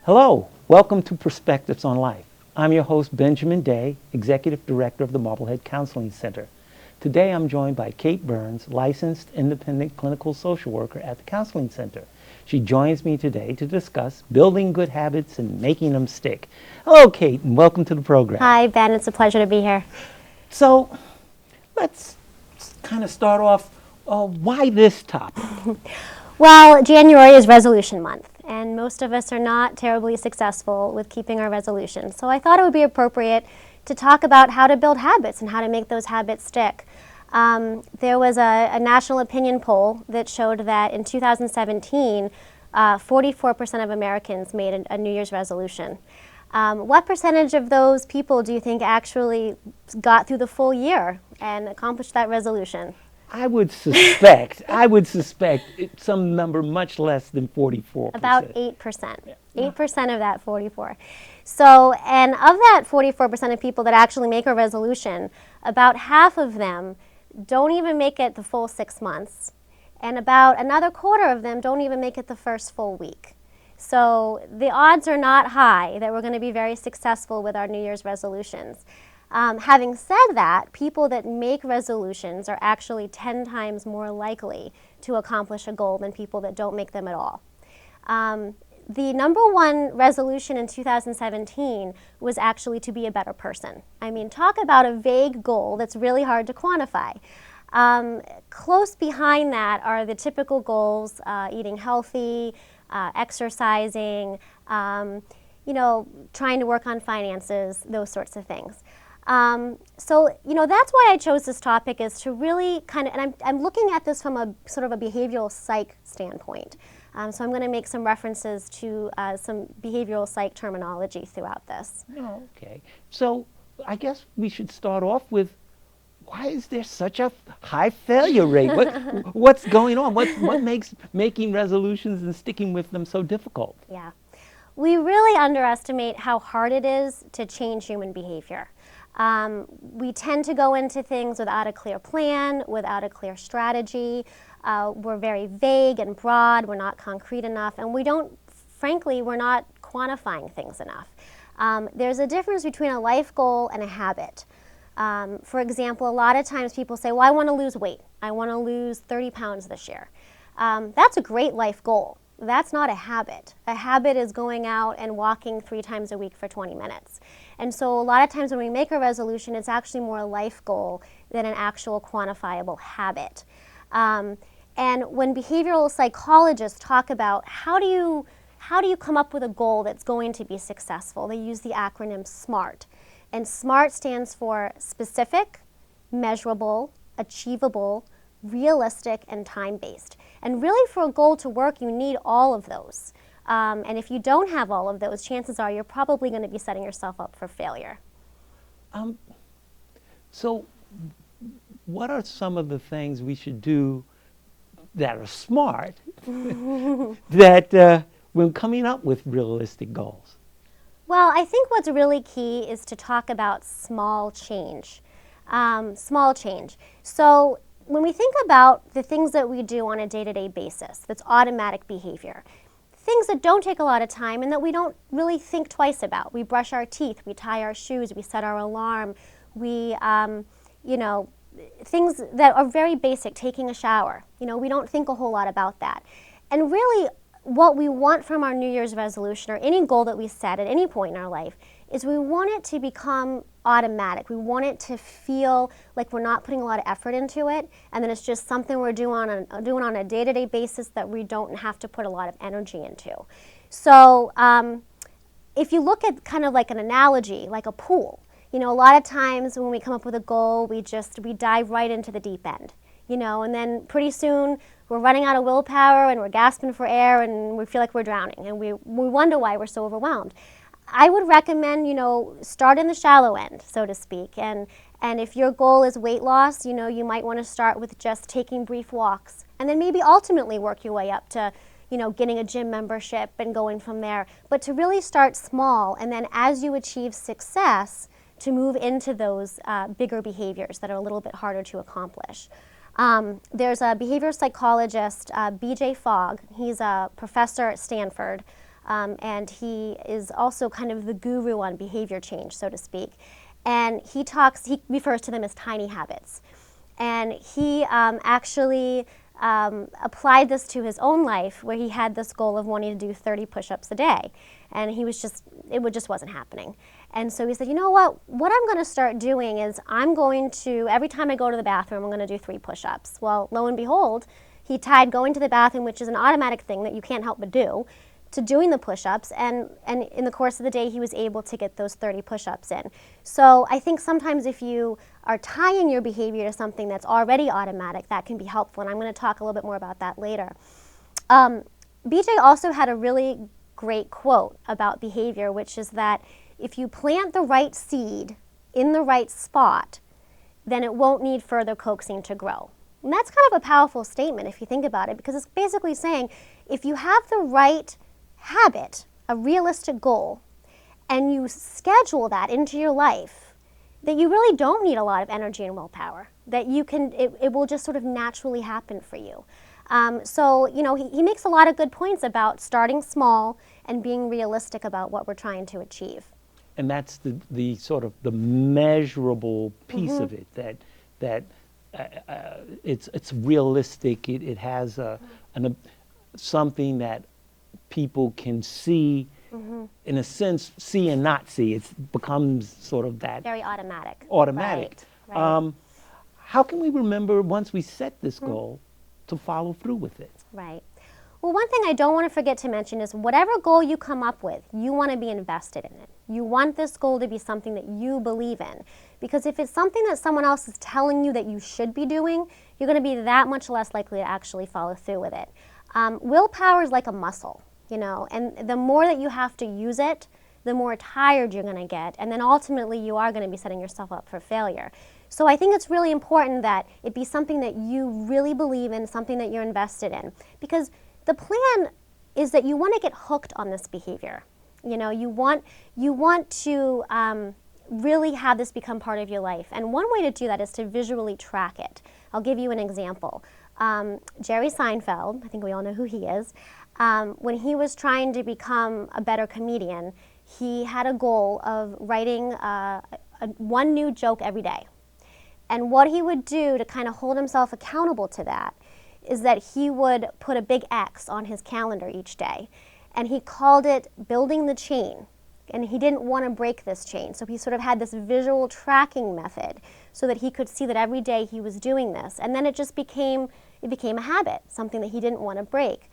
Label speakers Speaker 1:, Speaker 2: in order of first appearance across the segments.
Speaker 1: Hello, welcome to Perspectives on Life. I'm your host, Benjamin Day, Executive Director of the Marblehead Counseling Center. Today I'm joined by Kate Burns, licensed independent clinical social worker at the Counseling Center. She joins me today to discuss building good habits and making them stick. Hello, Kate, and welcome to the program.
Speaker 2: Hi, Ben. It's a pleasure to be here.
Speaker 1: So, let's kind of start off, why this topic?
Speaker 2: Well, January is resolution month, and most of us are not terribly successful with keeping our resolutions. So I thought it would be appropriate to talk about how to build habits and how to make those habits stick. There was a national opinion poll that showed that in 2017, 44% of Americans made a New Year's resolution. What percentage of those people do you think actually got through the full year and accomplished that resolution?
Speaker 1: I would suspect it's some number much less than 44%.
Speaker 2: About 8%. Yeah. 8% of that 44. So, and of that 44% of people that actually make a resolution, about half of them don't even make it the full 6 months. And about another quarter of them don't even make it the first full week. So the odds are not high that we're going to be very successful with our New Year's resolutions. Having said that, people that make resolutions are actually 10 times more likely to accomplish a goal than people that don't make them at all. The number one resolution in 2017 was actually to be a better person. I mean, talk about a vague goal that's really hard to quantify. Close behind that are the typical goals, eating healthy, exercising, trying to work on finances, those sorts of things. So that's why I chose this topic, is to really kind of, and I'm looking at this from a sort of a behavioral psych standpoint. So I'm going to make some references to some behavioral psych terminology throughout this.
Speaker 1: Oh, okay. So I guess we should start off with, why is there such a high failure rate? What's going on? What makes making resolutions and sticking with them so difficult?
Speaker 2: Yeah. We really underestimate how hard it is to change human behavior. We tend to go into things without a clear plan, without a clear strategy. We're very vague and broad, we're not concrete enough, and we're not quantifying things enough. There's a difference between a life goal and a habit. For example, a lot of times people say, well, I want to lose weight. I want to lose 30 pounds this year. That's a great life goal. That's not a habit. A habit is going out and walking 3 times a week for 20 minutes. And so a lot of times when we make a resolution, it's actually more a life goal than an actual quantifiable habit. And when behavioral psychologists talk about how do you come up with a goal that's going to be successful, they use the acronym SMART. And SMART stands for specific, measurable, achievable, realistic, and time-based. And really, for a goal to work, you need all of those. And if you don't have all of those, chances are you're probably going to be setting yourself up for failure.
Speaker 1: So what are some of the things we should do that are smart that when coming up with realistic goals?
Speaker 2: Well, I think what's really key is to talk about small change. Small change. So when we think about the things that we do on a day-to-day basis, that's automatic behavior, things that don't take a lot of time and that we don't really think twice about. We brush our teeth, we tie our shoes, we set our alarm, we, things that are very basic, taking a shower. We don't think a whole lot about that. And really, what we want from our New Year's resolution, or any goal that we set at any point in our life, is we want it to become automatic. We want it to feel like we're not putting a lot of effort into it, and then it's just something we're doing on a day-to-day basis that we don't have to put a lot of energy into. So if you look at kind of like an analogy, like a pool, a lot of times when we come up with a goal, we dive right into the deep end, and then pretty soon we're running out of willpower and we're gasping for air and we feel like we're drowning and we wonder why we're so overwhelmed. I would recommend, start in the shallow end, so to speak, and if your goal is weight loss, you might want to start with just taking brief walks and then maybe ultimately work your way up to, getting a gym membership and going from there. But to really start small, and then as you achieve success, to move into those bigger behaviors that are a little bit harder to accomplish. There's a behavioral psychologist, B.J. Fogg. He's a professor at Stanford. and he is also kind of the guru on behavior change, so to speak. And he refers to them as tiny habits. And he actually applied this to his own life, where he had this goal of wanting to do 30 push-ups a day. And it just wasn't happening. And so he said, you know what I'm going to start doing is I'm going to, every time I go to the bathroom, I'm going to do 3 push-ups. Well, lo and behold, he tied going to the bathroom, which is an automatic thing that you can't help but do, to doing the push-ups, and in the course of the day he was able to get those 30 push-ups in. So I think sometimes if you are tying your behavior to something that's already automatic, that can be helpful, and I'm going to talk a little bit more about that later. BJ also had a really great quote about behavior, which is that if you plant the right seed in the right spot, then it won't need further coaxing to grow. And that's kind of a powerful statement if you think about it, because it's basically saying if you have the right habit, a realistic goal, and you schedule that into your life, that you really don't need a lot of energy and willpower, that you can, it will just sort of naturally happen for you. So, you know, he makes a lot of good points about starting small and being realistic about what we're trying to achieve.
Speaker 1: And that's the sort of the measurable piece of it, that it's realistic. It has something that people can see, in a sense, see and not see. It becomes sort of that
Speaker 2: very automatic.
Speaker 1: Automatic.
Speaker 2: Right.
Speaker 1: How can we remember once we set this goal to follow through with it?
Speaker 2: Right. Well, one thing I don't want to forget to mention is whatever goal you come up with, you want to be invested in it. You want this goal to be something that you believe in. Because if it's something that someone else is telling you that you should be doing, you're going to be that much less likely to actually follow through with it. Willpower is like a muscle, you know, and the more that you have to use it, the more tired you're going to get, and then ultimately you are going to be setting yourself up for failure. So I think it's really important that it be something that you really believe in, something that you're invested in, because the plan is that you want to get hooked on this behavior. You know, you want to really have this become part of your life. And one way to do that is to visually track it. I'll give you an example. Jerry Seinfeld, I think we all know who he is, when he was trying to become a better comedian, he had a goal of writing one new joke every day. And what he would do to kind of hold himself accountable to that is that he would put a big X on his calendar each day. And he called it building the chain. And he didn't want to break this chain. So he sort of had this visual tracking method so that he could see that every day he was doing this. And then it just became a habit, something that he didn't want to break.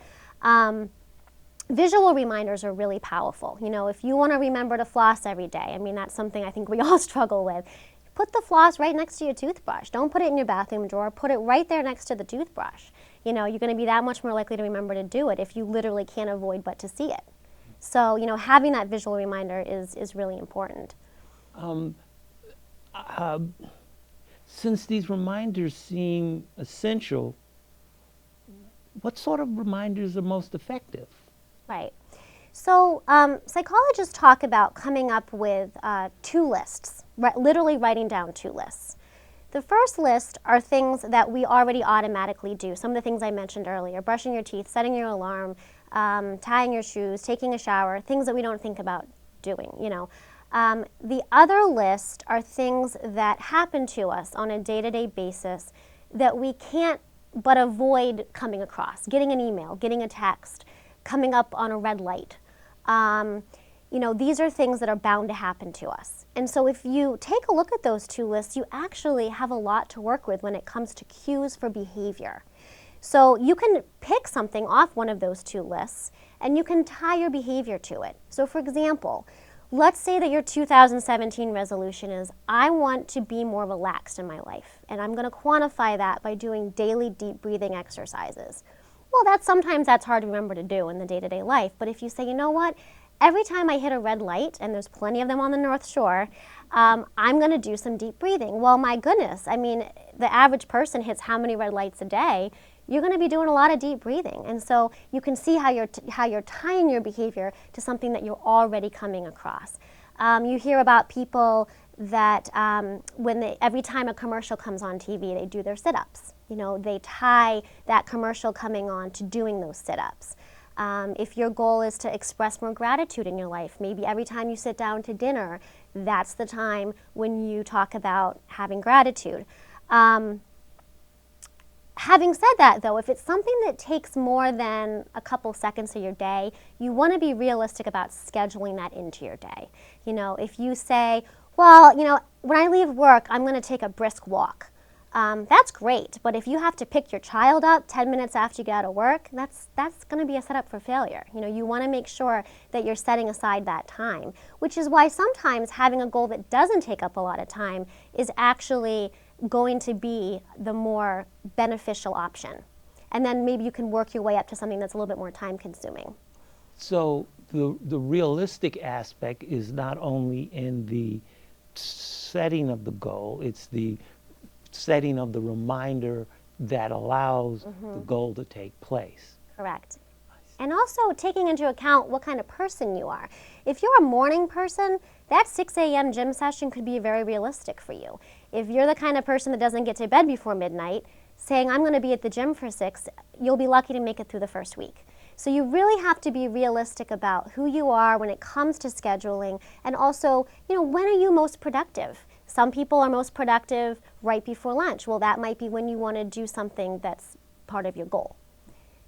Speaker 2: Visual reminders are really powerful. You know, if you want to remember to floss every day, I mean, that's something I think we all struggle with. Put the floss right next to your toothbrush. Don't put it in your bathroom drawer. Put it right there next to the toothbrush. You know, you're going to be that much more likely to remember to do it if you literally can't avoid but to see it. So, you know, having that visual reminder is really important.
Speaker 1: Since these reminders seem essential, what sort of reminders are most effective?
Speaker 2: Right. So psychologists talk about coming up with 2 lists, literally writing down 2 lists. The first list are things that we already automatically do. Some of the things I mentioned earlier: brushing your teeth, setting your alarm, tying your shoes, taking a shower, things that we don't think about doing, you know. The other list are things that happen to us on a day-to-day basis that we can't but avoid coming across. Getting an email, getting a text, coming up on a red light. You know, these are things that are bound to happen to us. And so if you take a look at those 2 lists, you actually have a lot to work with when it comes to cues for behavior. So you can pick something off one of those 2 lists and you can tie your behavior to it. So for example, let's say that your 2017 resolution is, I want to be more relaxed in my life, and I'm going to quantify that by doing daily deep breathing exercises. Well, sometimes that's hard to remember to do in the day-to-day life, but if you say, you know what, every time I hit a red light, and there's plenty of them on the North Shore, I'm going to do some deep breathing. Well, my goodness, I mean, the average person hits how many red lights a day? You're going to be doing a lot of deep breathing. And so you can see how you're tying your behavior to something that you're already coming across. You hear about people that every time a commercial comes on TV, they do their sit-ups. You know, they tie that commercial coming on to doing those sit-ups. If your goal is to express more gratitude in your life, maybe every time you sit down to dinner, that's the time when you talk about having gratitude. Having said that, though, if it's something that takes more than a couple seconds of your day, you want to be realistic about scheduling that into your day. You know, if you say, well, you know, when I leave work, I'm going to take a brisk walk. That's great, but if you have to pick your child up 10 minutes after you get out of work, that's going to be a setup for failure. You know, you want to make sure that you're setting aside that time, which is why sometimes having a goal that doesn't take up a lot of time is actually going to be the more beneficial option. And then maybe you can work your way up to something that's a little bit more time consuming.
Speaker 1: So the realistic aspect is not only in the setting of the goal, it's the setting of the reminder that allows the goal to take place.
Speaker 2: Correct. And also taking into account what kind of person you are. If you're a morning person, that 6 a.m. gym session could be very realistic for you. If you're the kind of person that doesn't get to bed before midnight, saying I'm going to be at the gym for 6, you'll be lucky to make it through the first week. So you really have to be realistic about who you are when it comes to scheduling, and also, you know, when are you most productive? Some people are most productive right before lunch. Well, that might be when you want to do something that's part of your goal.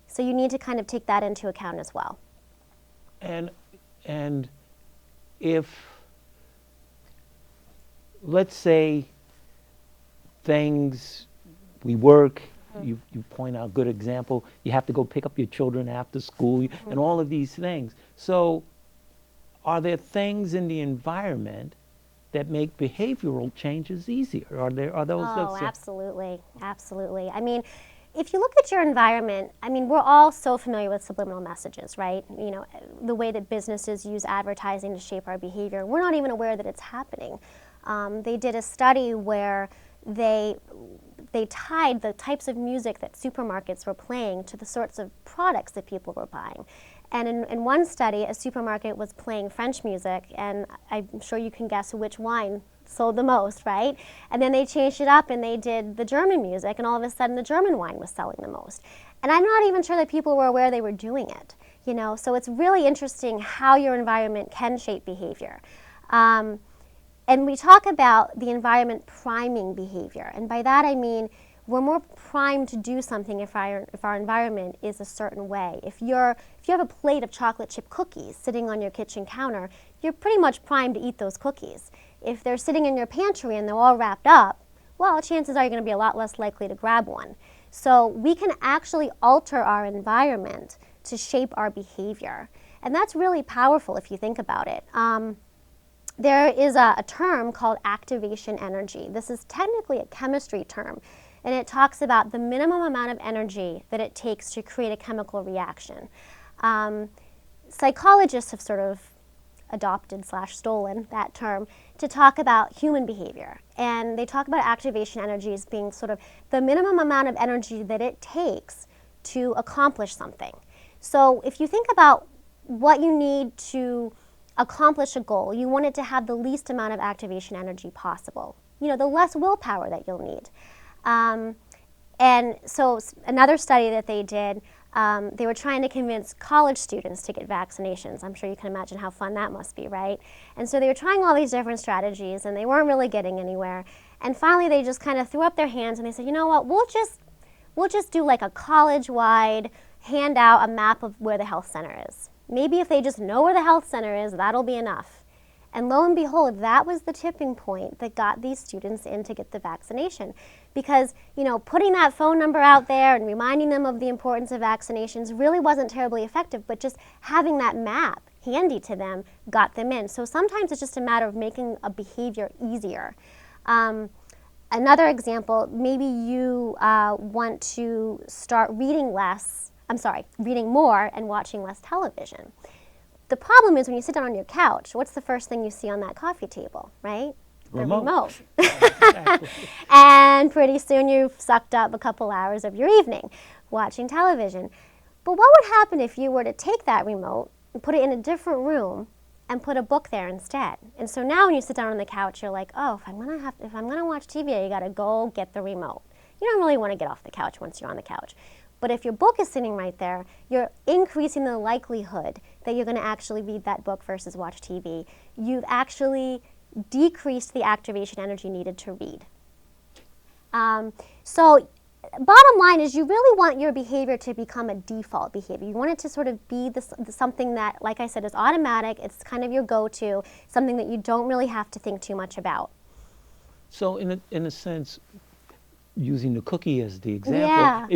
Speaker 2: So you need to kind of take that into account as well.
Speaker 1: And if, let's say, we work, you point out a good example, you have to go pick up your children after school, and all of these things. So are there things in the environment that make behavioral changes easier? Are those?
Speaker 2: Oh, absolutely, absolutely. I mean, if you look at your environment, I mean, we're all so familiar with subliminal messages, right? You know, the way that businesses use advertising to shape our behavior. We're not even aware that it's happening. They did a study where they tied the types of music that supermarkets were playing to the sorts of products that people were buying. And in one study, a supermarket was playing French music, and I'm sure you can guess which wine sold the most, right? And then they changed it up and they did the German music, and all of a sudden the German wine was selling the most. And I'm not even sure that people were aware they were doing it, you know? So it's really interesting how your environment can shape behavior. And we talk about the environment priming behavior, and by that I mean we're more primed to do something if our environment is a certain way. If you have a plate of chocolate chip cookies sitting on your kitchen counter, you're pretty much primed to eat those cookies. If they're sitting in your pantry and they're all wrapped up, well, chances are you're going to be a lot less likely to grab one. So we can actually alter our environment to shape our behavior, and that's really powerful if you think about it. There is a term called activation energy. This is technically a chemistry term, and it talks about the minimum amount of energy that it takes to create a chemical reaction. Psychologists have sort of adopted/stolen that term to talk about human behavior, and they talk about activation energy as being sort of the minimum amount of energy that it takes to accomplish something. So if you think about what you need to accomplish a goal, you want it to have the least amount of activation energy possible. You know, the less willpower that you'll need. And so another study that they did, they were trying to convince college students to get vaccinations. I'm sure you can imagine how fun that must be, right? And so they were trying all these different strategies, and they weren't really getting anywhere. And finally, they just kind of threw up their hands and they said, you know what, we'll just do like a college-wide, hand out a map of where the health center is. Maybe if they just know where the health center is, that'll be enough. And lo and behold, that was the tipping point that got these students in to get the vaccination. Because, you know, putting that phone number out there and reminding them of the importance of vaccinations really wasn't terribly effective, but just having that map handy to them got them in. So sometimes it's just a matter of making a behavior easier. Another example, maybe you want to start reading more and watching less television. The problem is when you sit down on your couch, what's the first thing you see on that coffee table, right?
Speaker 1: Remote.
Speaker 2: Exactly. And pretty soon you've sucked up a couple hours of your evening watching television. But what would happen if you were to take that remote and put it in a different room and put a book there instead? And so now when you sit down on the couch, you're like, oh, if I'm gonna watch TV, you gotta go get the remote. You don't really want to get off the couch once you're on the couch. But if your book is sitting right there, you're increasing the likelihood that you're going to actually read that book versus watch TV. You've actually decreased the activation energy needed to read. So bottom line is, you really want your behavior to become a default behavior. You want it to sort of be something that, like I said, is automatic. It's kind of your go-to, something that you don't really have to think too much about.
Speaker 1: So in a sense, using the cookie as the example,
Speaker 2: Yeah.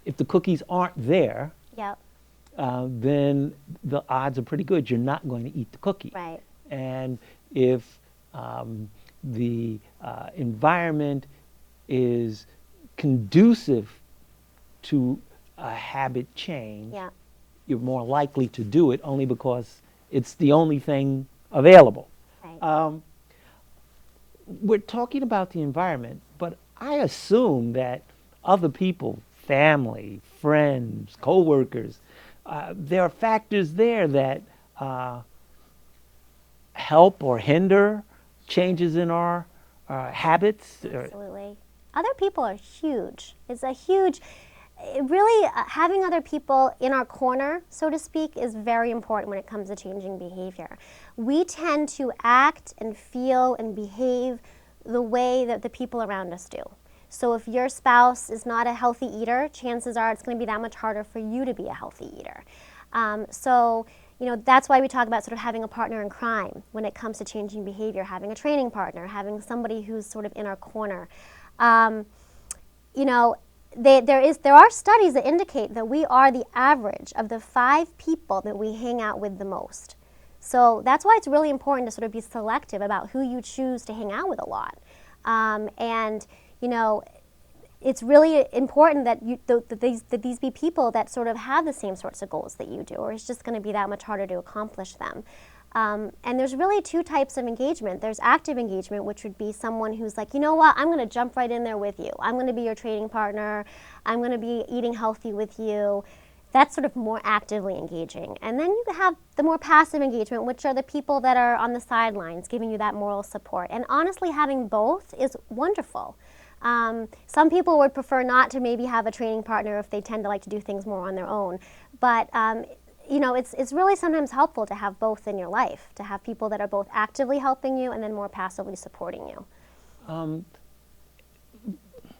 Speaker 1: if the cookies aren't there,
Speaker 2: Yep.
Speaker 1: then the odds are pretty good you're not going to eat the cookie.
Speaker 2: Right.
Speaker 1: And if the environment is conducive to a habit change,
Speaker 2: Yeah.
Speaker 1: you're more likely to do it only because it's the only thing available.
Speaker 2: Right.
Speaker 1: We're talking about the environment, but I assume that other people, family, friends, coworkers, there are factors there that help or hinder changes in our habits.
Speaker 2: Absolutely. Other people are huge. It's a huge, really, having other people in our corner, so to speak, is very important when it comes to changing behavior. We tend to act and feel and behave the way that the people around us do. So if your spouse is not a healthy eater, chances are it's going to be that much harder for you to be a healthy eater. So, you know, that's why we talk about sort of having a partner in crime when it comes to changing behavior, having a training partner, having somebody who's sort of in our corner. You know, there are studies that indicate that we are the average of the 5 people that we hang out with the most. So that's why it's really important to sort of be selective about who you choose to hang out with a lot. And, you know, it's really important that these be people that sort of have the same sorts of goals that you do, or it's just going to be that much harder to accomplish them. And there's really 2 types of engagement. There's active engagement, which would be someone who's like, you know what, I'm going to jump right in there with you. I'm going to be your training partner. I'm going to be eating healthy with you. That's sort of more actively engaging. And then you have the more passive engagement, which are the people that are on the sidelines, giving you that moral support. And honestly, having both is wonderful. Some people would prefer not to maybe have a training partner if they tend to like to do things more on their own. But you know, it's really sometimes helpful to have both in your life, to have people that are both actively helping you and then more passively supporting you.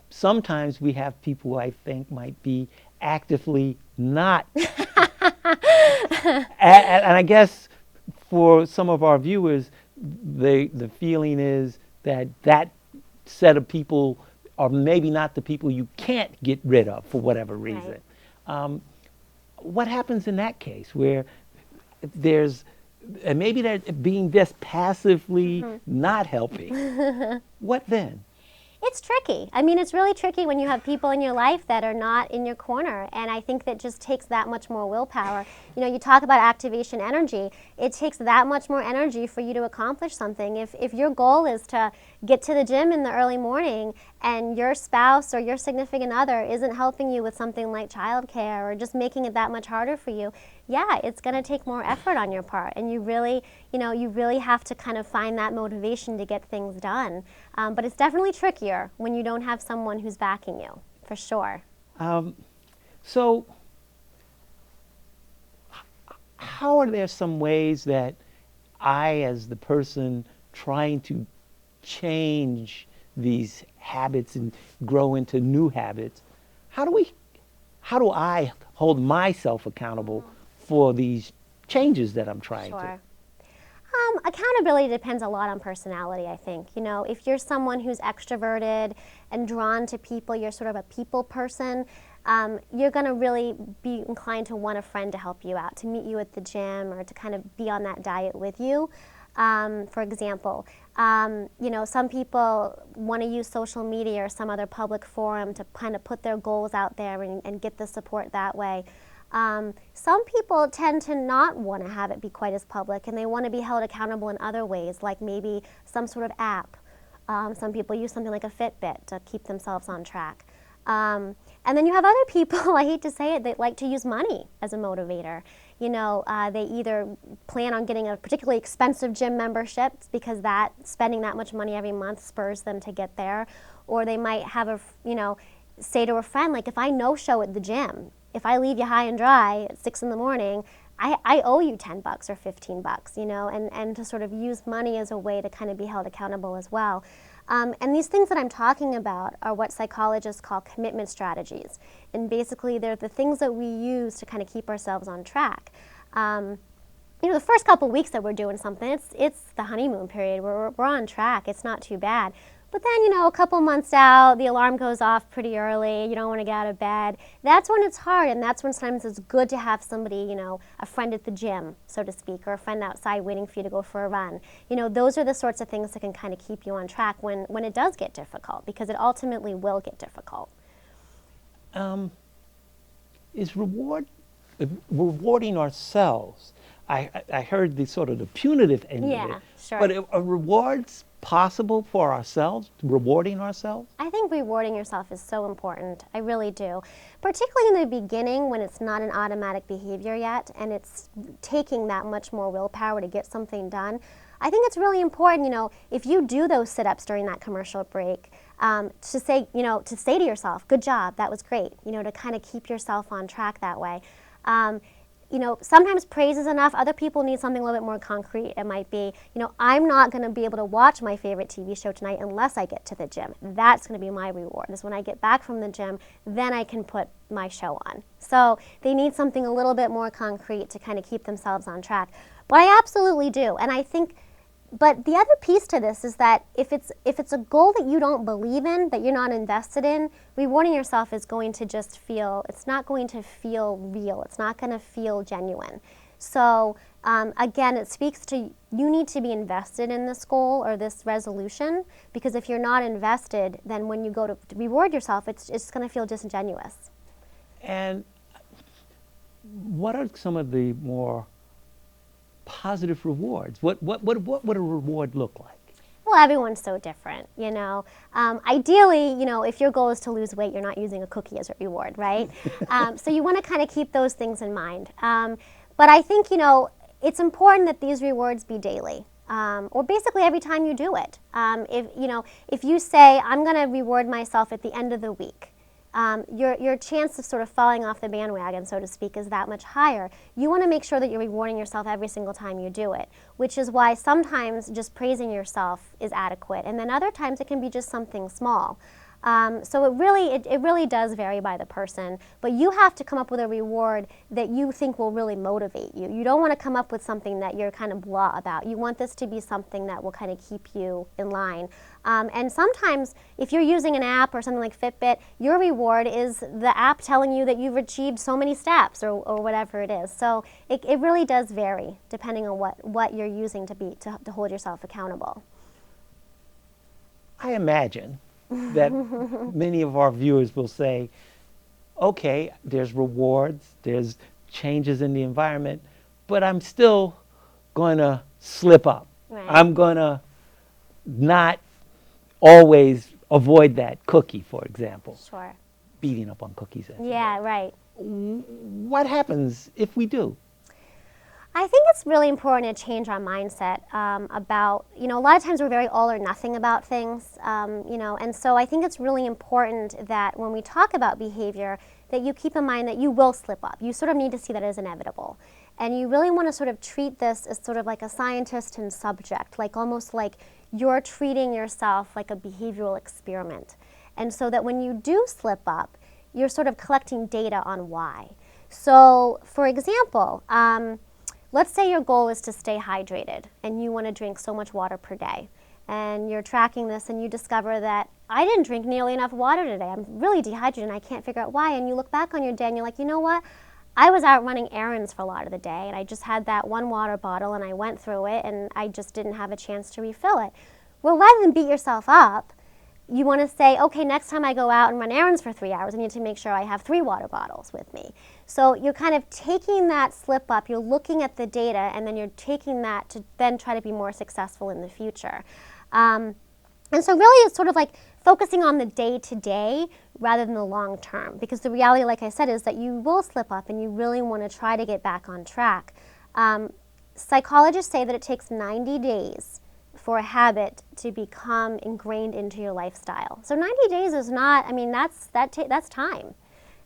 Speaker 1: Sometimes we have people who I think might be actively not. And I guess for some of our viewers, the feeling is that that set of people are maybe not the people you can't get rid of for whatever reason.
Speaker 2: Right.
Speaker 1: What happens in that case where there's, and maybe they're being just passively not helping? What then?
Speaker 2: It's tricky. I mean, it's really tricky when you have people in your life that are not in your corner, and I think that just takes that much more willpower. You know, you talk about activation energy. It takes that much more energy for you to accomplish something. If your goal is to get to the gym in the early morning and your spouse or your significant other isn't helping you with something like childcare or just making it that much harder for you, yeah, it's going to take more effort on your part, and you really have to kind of find that motivation to get things done. But it's definitely trickier when you don't have someone who's backing you, for sure.
Speaker 1: So, how are there some ways that I, as the person trying to change these habits and grow into new habits, how do I hold myself accountable for these changes that I'm trying to?
Speaker 2: Accountability depends a lot on personality, I think. You know, if you're someone who's extroverted and drawn to people, you're sort of a people person, you're going to really be inclined to want a friend to help you out, to meet you at the gym or to kind of be on that diet with you. For example, you know, some people want to use social media or some other public forum to kind of put their goals out there and get the support that way. Some people tend to not want to have it be quite as public, and they want to be held accountable in other ways, like maybe some sort of app. Some people use something like a Fitbit to keep themselves on track. And then you have other people, I hate to say it, that like to use money as a motivator. You know, they either plan on getting a particularly expensive gym membership because spending that much money every month spurs them to get there, or they might have say to a friend, like, if I no-show at the gym, if I leave you high and dry at 6 in the morning, I owe you $10 or $15, you know, and to sort of use money as a way to kind of be held accountable as well. And these things that I'm talking about are what psychologists call commitment strategies. And basically, they're the things that we use to kind of keep ourselves on track. You know, the first couple weeks that we're doing something, it's the honeymoon period. We're on track. It's not too bad. But then, you know, a couple months out, the alarm goes off pretty early. You don't want to get out of bed. That's when it's hard, and that's when sometimes it's good to have somebody, you know, a friend at the gym, so to speak, or a friend outside waiting for you to go for a run. You know, those are the sorts of things that can kind of keep you on track when it does get difficult, because it ultimately will get difficult.
Speaker 1: Is rewarding ourselves? I heard the sort of the punitive end of
Speaker 2: Yeah,
Speaker 1: it.
Speaker 2: sure.
Speaker 1: But are rewards possible for ourselves, rewarding ourselves?
Speaker 2: I think rewarding yourself is so important. I really do. Particularly in the beginning when it's not an automatic behavior yet and it's taking that much more willpower to get something done. I think it's really important, you know, if you do those sit-ups during that commercial break, to say, you know, to say to yourself, good job, that was great, you know, to kind of keep yourself on track that way. You know, sometimes praise is enough. Other people need something a little bit more concrete. It might be, you know, I'm not going to be able to watch my favorite TV show tonight unless I get to the gym. That's going to be my reward. Is when I get back from the gym, then I can put my show on. So they need something a little bit more concrete to kind of keep themselves on track. But I absolutely do. And I think, but the other piece to this is that if it's a goal that you don't believe in, that you're not invested in, rewarding yourself is going to just feel, it's not going to feel real. It's not going to feel genuine. So again, it speaks to you need to be invested in this goal or this resolution, because if you're not invested, then when you go to reward yourself, it's going to feel disingenuous.
Speaker 1: And what are some of the more positive rewards? What would a reward look like?
Speaker 2: Well, everyone's so different, you know. Ideally, you know, if your goal is to lose weight, you're not using a cookie as a reward, right? So you want to kind of keep those things in mind. But I think, you know, it's important that these rewards be daily, or basically every time you do it. If you say, I'm going to reward myself at the end of the week, your chance of sort of falling off the bandwagon, so to speak, is that much higher. You want to make sure that you're rewarding yourself every single time you do it, which is why sometimes just praising yourself is adequate, and then other times it can be just something small. So it really does vary by the person, but you have to come up with a reward that you think will really motivate you. You don't want to come up with something that you're kind of blah about. You want this to be something that will kind of keep you in line. And sometimes if you're using an app or something like Fitbit, your reward is the app telling you that you've achieved so many steps or whatever it is. So it really does vary depending on what you're using to hold yourself accountable.
Speaker 1: I imagine that many of our viewers will say, okay, there's rewards, there's changes in the environment, but I'm still going to slip up.
Speaker 2: Right.
Speaker 1: I'm going to not always avoid that cookie, for example.
Speaker 2: Sure.
Speaker 1: Beating up on cookies.
Speaker 2: Yeah, right.
Speaker 1: What happens if we do?
Speaker 2: I think it's really important to change our mindset about, you know, a lot of times we're very all or nothing about things, you know, and so I think it's really important that when we talk about behavior, that you keep in mind that you will slip up. You sort of need to see that as inevitable. And you really want to sort of treat this as sort of like a scientist and subject, like almost like you're treating yourself like a behavioral experiment. And so that when you do slip up, you're sort of collecting data on why. So, for example, let's say your goal is to stay hydrated and you want to drink so much water per day. And you're tracking this and you discover that I didn't drink nearly enough water today. I'm really dehydrated and I can't figure out why. And you look back on your day and you're like, you know what? I was out running errands for a lot of the day and I just had that one water bottle and I went through it and I just didn't have a chance to refill it. Well, rather than beat yourself up, you want to say, okay, next time I go out and run errands for 3 hours, I need to make sure I have 3 water bottles with me. So you're kind of taking that slip up, you're looking at the data, and then you're taking that to then try to be more successful in the future. And so really it's sort of like focusing on the day-to-day rather than the long term, because the reality, like I said, is that you will slip up and you really want to try to get back on track. Psychologists say that it takes 90 days for a habit to become ingrained into your lifestyle. So 90 days is not, I mean, that's time.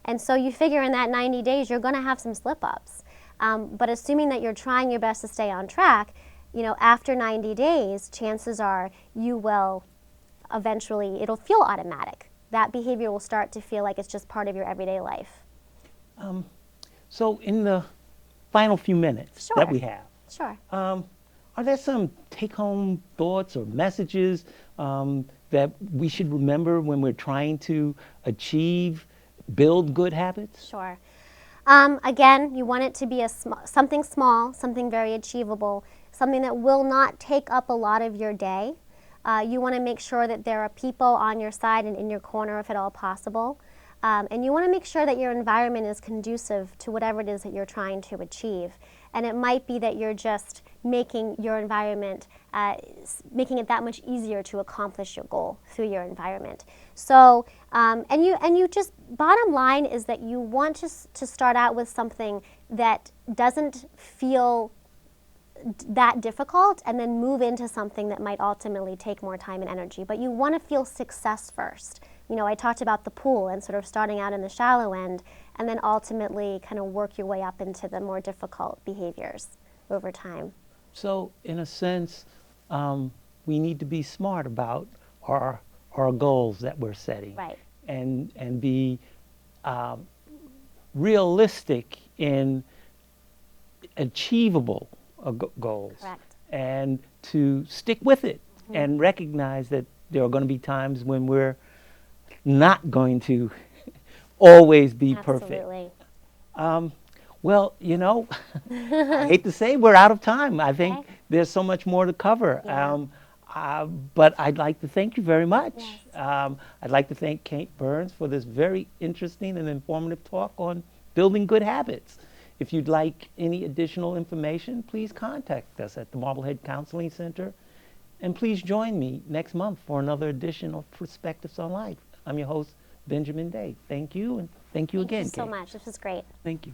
Speaker 2: And so you figure in that 90 days, you're going to have some slip-ups. But assuming that you're trying your best to stay on track, you know, after 90 days, chances are you will eventually, it'll feel automatic. That behavior will start to feel like it's just part of your everyday life.
Speaker 1: So in the final few minutes that
Speaker 2: Sure.
Speaker 1: we have,
Speaker 2: Sure.
Speaker 1: are there some take-home thoughts or messages that we should remember when we're trying to build good habits?
Speaker 2: Sure. Again, you want it to be something small, something very achievable, something that will not take up a lot of your day. You want to make sure that there are people on your side and in your corner if at all possible. And you want to make sure that your environment is conducive to whatever it is that you're trying to achieve. And it might be that you're just making your environment, making it that much easier to accomplish your goal through your environment. So, and you just, bottom line is that you want to start out with something that doesn't feel that difficult and then move into something that might ultimately take more time and energy. But you want to feel success first. You know, I talked about the pool and sort of starting out in the shallow end and then ultimately kind of work your way up into the more difficult behaviors over time.
Speaker 1: So in a sense, we need to be smart about our goals that we're setting.
Speaker 2: Right.
Speaker 1: And be realistic in achievable goals.
Speaker 2: Correct.
Speaker 1: And to stick with it and recognize that there are going to be times when we're not going to always be perfect.
Speaker 2: Absolutely.
Speaker 1: Well, you know, I hate to say we're out of time. I think
Speaker 2: Okay.
Speaker 1: there's so much more to cover.
Speaker 2: Yeah.
Speaker 1: But I'd like to thank you very much.
Speaker 2: Yes.
Speaker 1: I'd like to thank Kate Burns for this very interesting and informative talk on building good habits. If you'd like any additional information, please contact us at the Marblehead Counseling Center. And please join me next month for another edition of Perspectives on Life. I'm your host, Benjamin Day. Thank you, and thank you again,
Speaker 2: Thank you so
Speaker 1: Kate.
Speaker 2: much. This was great.
Speaker 1: Thank you.